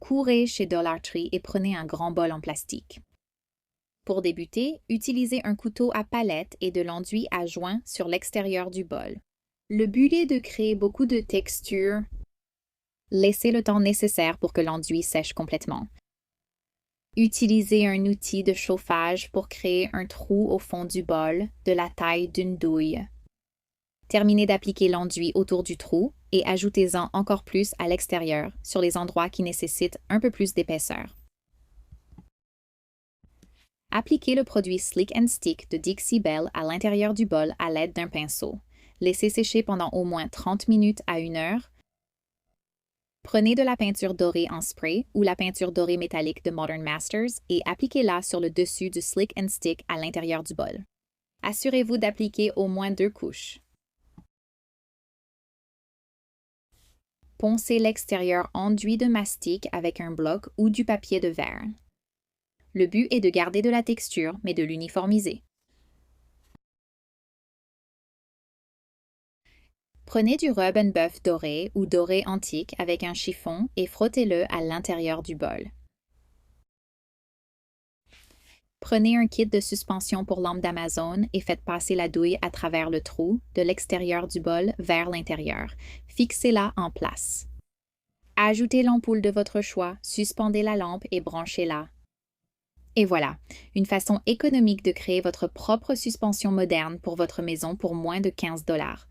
courez chez Dollar Tree et prenez un grand bol en plastique. Pour débuter, utilisez un couteau à palette et de l'enduit à joint sur l'extérieur du bol. Le but est de créer beaucoup de texture. Laissez le temps nécessaire pour que l'enduit sèche complètement. Utilisez un outil de chauffage pour créer un trou au fond du bol de la taille d'une douille. Terminez d'appliquer l'enduit autour du trou et ajoutez-en encore plus à l'extérieur sur les endroits qui nécessitent un peu plus d'épaisseur. Appliquez le produit Slick and Stick de Dixie Belle à l'intérieur du bol à l'aide d'un pinceau. Laissez sécher pendant au moins 30 minutes à 1 heure. Prenez de la peinture dorée en spray ou la peinture dorée métallique de Modern Masters et appliquez-la sur le dessus du Slick and Stick à l'intérieur du bol. Assurez-vous d'appliquer au moins 2 couches. Poncez l'extérieur enduit de mastic avec un bloc ou du papier de verre. Le but est de garder de la texture, mais de l'uniformiser. Prenez du rub and buff doré ou doré antique avec un chiffon et frottez-le à l'intérieur du bol. Prenez un kit de suspension pour lampe d'Amazon et faites passer la douille à travers le trou, de l'extérieur du bol vers l'intérieur. Fixez-la en place. Ajoutez l'ampoule de votre choix, suspendez la lampe et branchez-la. Et voilà, une façon économique de créer votre propre suspension moderne pour votre maison pour moins de 15 $.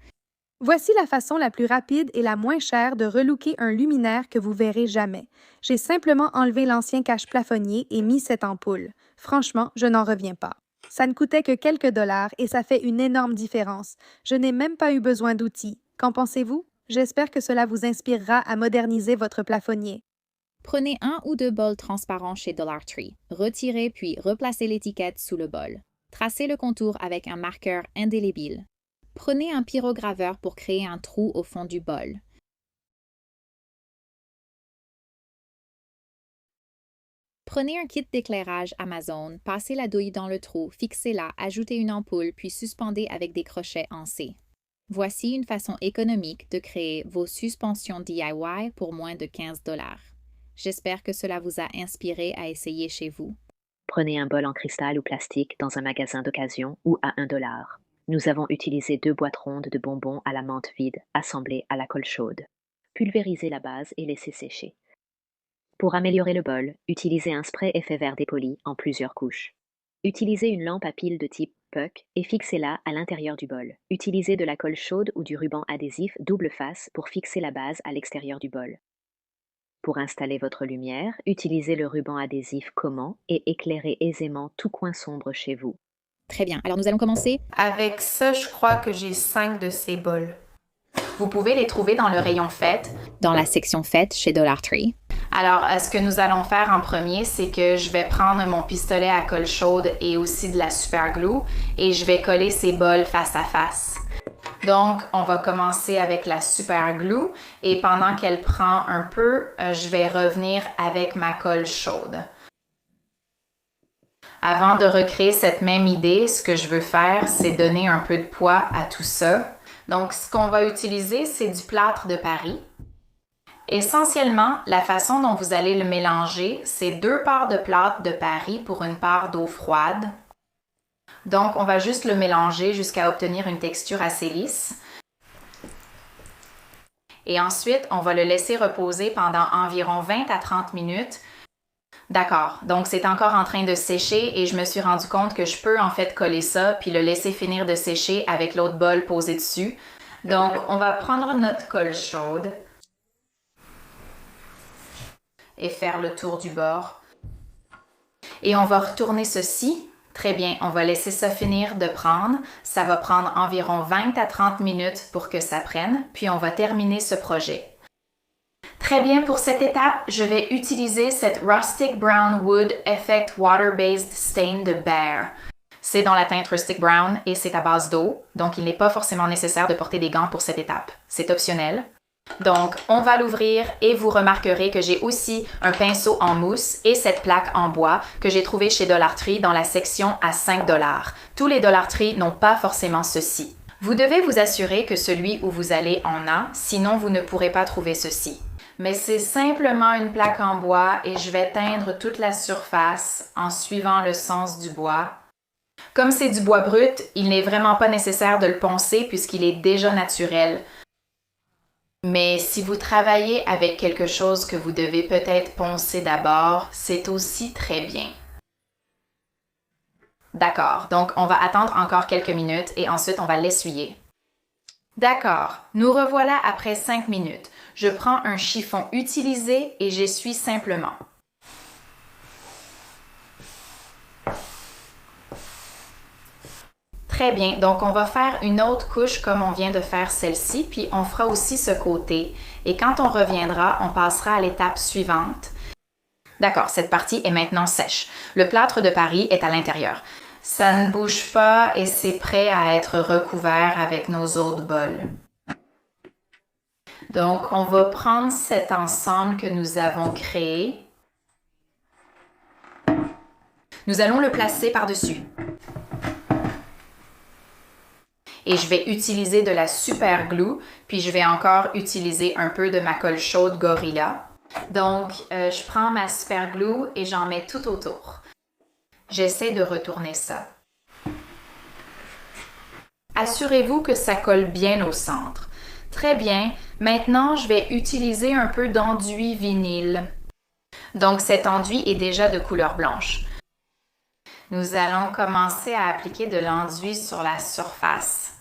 Voici la façon la plus rapide et la moins chère de relooker un luminaire que vous verrez jamais. J'ai simplement enlevé l'ancien cache plafonnier et mis cette ampoule. Franchement, je n'en reviens pas. Ça ne coûtait que quelques dollars et ça fait une énorme différence. Je n'ai même pas eu besoin d'outils. Qu'en pensez-vous? J'espère que cela vous inspirera à moderniser votre plafonnier. Prenez 1 ou 2 bols transparents chez Dollar Tree. Retirez puis replacez l'étiquette sous le bol. Tracez le contour avec un marqueur indélébile. Prenez un pyrograveur pour créer un trou au fond du bol. Prenez un kit d'éclairage Amazon, passez la douille dans le trou, fixez-la, ajoutez une ampoule, puis suspendez avec des crochets en C. Voici une façon économique de créer vos suspensions DIY pour moins de 15 $. J'espère que cela vous a inspiré à essayer chez vous. Prenez un bol en cristal ou plastique dans un magasin d'occasion ou à $1. Nous avons utilisé 2 boîtes rondes de bonbons à la menthe vide assemblées à la colle chaude. Pulvérisez la base et laissez sécher. Pour améliorer le bol, utilisez un spray effet vert dépoli en plusieurs couches. Utilisez une lampe à pile de type puck et fixez-la à l'intérieur du bol. Utilisez de la colle chaude ou du ruban adhésif double face pour fixer la base à l'extérieur du bol. Pour installer votre lumière, utilisez le ruban adhésif Comment et éclairez aisément tout coin sombre chez vous. Très bien, alors nous allons commencer. Avec ça, je crois que j'ai 5 de ces bols. Vous pouvez les trouver dans le rayon fêtes. Dans la section fêtes chez Dollar Tree. Alors, ce que nous allons faire en premier, c'est que je vais prendre mon pistolet à colle chaude et aussi de la super glue et je vais coller ces bols face à face. Donc, on va commencer avec la super glue et pendant qu'elle prend un peu, je vais revenir avec ma colle chaude. Avant de recréer cette même idée, ce que je veux faire, c'est donner un peu de poids à tout ça. Donc, ce qu'on va utiliser, c'est du plâtre de Paris. Essentiellement, la façon dont vous allez le mélanger, c'est 2 parts de plâtre de Paris pour une part d'eau froide. Donc, on va juste le mélanger jusqu'à obtenir une texture assez lisse. Et ensuite, on va le laisser reposer pendant environ 20 à 30 minutes. D'accord, donc c'est encore en train de sécher et je me suis rendu compte que je peux en fait coller ça puis le laisser finir de sécher avec l'autre bol posé dessus. Donc, on va prendre notre colle chaude et faire le tour du bord. Et on va retourner ceci. Très bien, on va laisser ça finir de prendre. Ça va prendre environ 20 à 30 minutes pour que ça prenne, puis on va terminer ce projet. Très bien, pour cette étape, je vais utiliser cette Rustic Brown Wood Effect Water-Based Stain de Behr. C'est dans la teinte Rustic Brown et c'est à base d'eau, donc il n'est pas forcément nécessaire de porter des gants pour cette étape. C'est optionnel. Donc, on va l'ouvrir et vous remarquerez que j'ai aussi un pinceau en mousse et cette plaque en bois que j'ai trouvée chez Dollar Tree dans la section à 5 $. Tous les Dollar Tree n'ont pas forcément ceci. Vous devez vous assurer que celui où vous allez en a, sinon vous ne pourrez pas trouver ceci. mais c'est simplement une plaque en bois et je vais teindre toute la surface en suivant le sens du bois. Comme c'est du bois brut, il n'est vraiment pas nécessaire de le poncer puisqu'il est déjà naturel. Mais si vous travaillez avec quelque chose que vous devez peut-être poncer d'abord, c'est aussi très bien. D'accord, donc on va attendre encore quelques minutes et ensuite on va l'essuyer. D'accord, nous revoilà après 5 minutes. Je prends un chiffon utilisé et j'essuie simplement. Très bien, donc on va faire une autre couche comme on vient de faire celle-ci, puis on fera aussi ce côté. Et quand on reviendra, on passera à l'étape suivante. D'accord, cette partie est maintenant sèche. Le plâtre de Paris est à l'intérieur. Ça ne bouge pas et c'est prêt à être recouvert avec nos autres bols. Donc, on va prendre cet ensemble que nous avons créé. Nous allons le placer par-dessus. Et je vais utiliser de la super glue, puis je vais encore utiliser un peu de ma colle chaude Gorilla. Donc, je prends ma super glue et j'en mets tout autour. J'essaie de retourner ça. Assurez-vous que ça colle bien au centre. Très bien. Maintenant, je vais utiliser un peu d'enduit vinyle. Donc, cet enduit est déjà de couleur blanche. Nous allons commencer à appliquer de l'enduit sur la surface.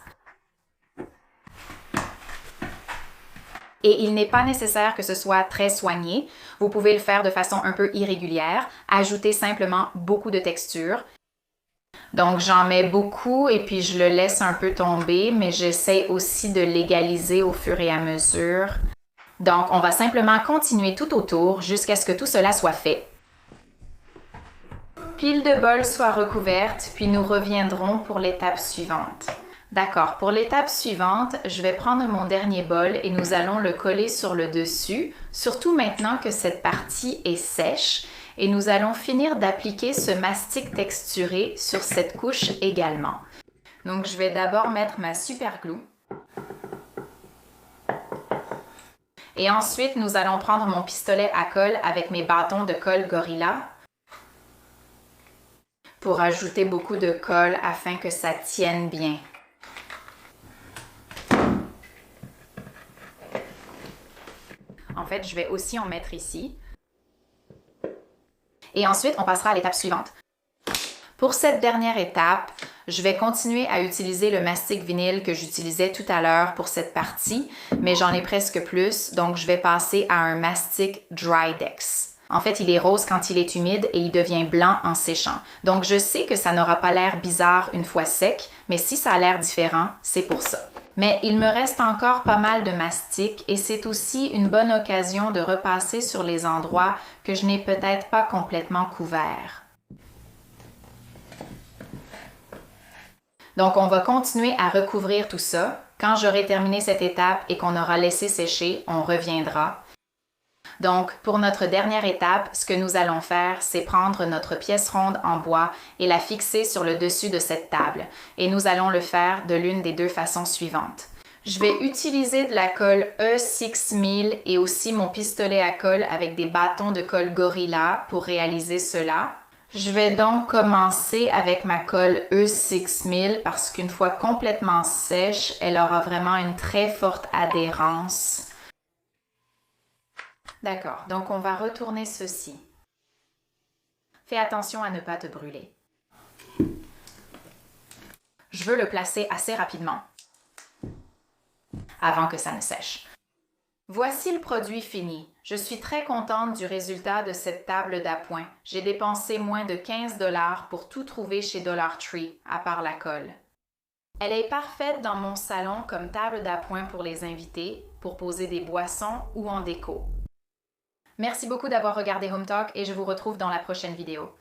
Et il n'est pas nécessaire que ce soit très soigné. Vous pouvez le faire de façon un peu irrégulière, ajouter simplement beaucoup de texture. Donc, j'en mets beaucoup et puis je le laisse un peu tomber, mais j'essaie aussi de l'égaliser au fur et à mesure. Donc, on va simplement continuer tout autour jusqu'à ce que tout cela soit fait. Pile de bol soit recouverte, puis nous reviendrons pour l'étape suivante. D'accord, pour l'étape suivante, je vais prendre mon dernier bol et nous allons le coller sur le dessus, surtout maintenant que cette partie est sèche, et nous allons finir d'appliquer ce mastic texturé sur cette couche également. Donc, je vais d'abord mettre ma super glue. Et ensuite, nous allons prendre mon pistolet à colle avec mes bâtons de colle Gorilla pour ajouter beaucoup de colle afin que ça tienne bien. En fait, je vais aussi en mettre ici. Et ensuite, on passera à l'étape suivante. Pour cette dernière étape, je vais continuer à utiliser le mastic vinyle que j'utilisais tout à l'heure pour cette partie, mais j'en ai presque plus, donc je vais passer à un mastic Drydex. En fait, il est rose quand il est humide et il devient blanc en séchant. Donc, je sais que ça n'aura pas l'air bizarre une fois sec, mais si ça a l'air différent, c'est pour ça. Mais il me reste encore pas mal de mastic et c'est aussi une bonne occasion de repasser sur les endroits que je n'ai peut-être pas complètement couverts. Donc, on va continuer à recouvrir tout ça. Quand j'aurai terminé cette étape et qu'on aura laissé sécher, on reviendra. Donc, pour notre dernière étape, ce que nous allons faire, c'est prendre notre pièce ronde en bois et la fixer sur le dessus de cette table. Et nous allons le faire de l'une des deux façons suivantes. Je vais utiliser de la colle E6000 et aussi mon pistolet à colle avec des bâtons de colle Gorilla pour réaliser cela. Je vais donc commencer avec ma colle E6000 parce qu'une fois complètement sèche, elle aura vraiment une très forte adhérence. D'accord, donc on va retourner ceci. Fais attention à ne pas te brûler. Je veux le placer assez rapidement, avant que ça ne sèche. Voici le produit fini. Je suis très contente du résultat de cette table d'appoint. J'ai dépensé moins de 15 $ pour tout trouver chez Dollar Tree, à part la colle. Elle est parfaite dans mon salon comme table d'appoint pour les invités, pour poser des boissons ou en déco. Merci beaucoup d'avoir regardé Home Talk et je vous retrouve dans la prochaine vidéo.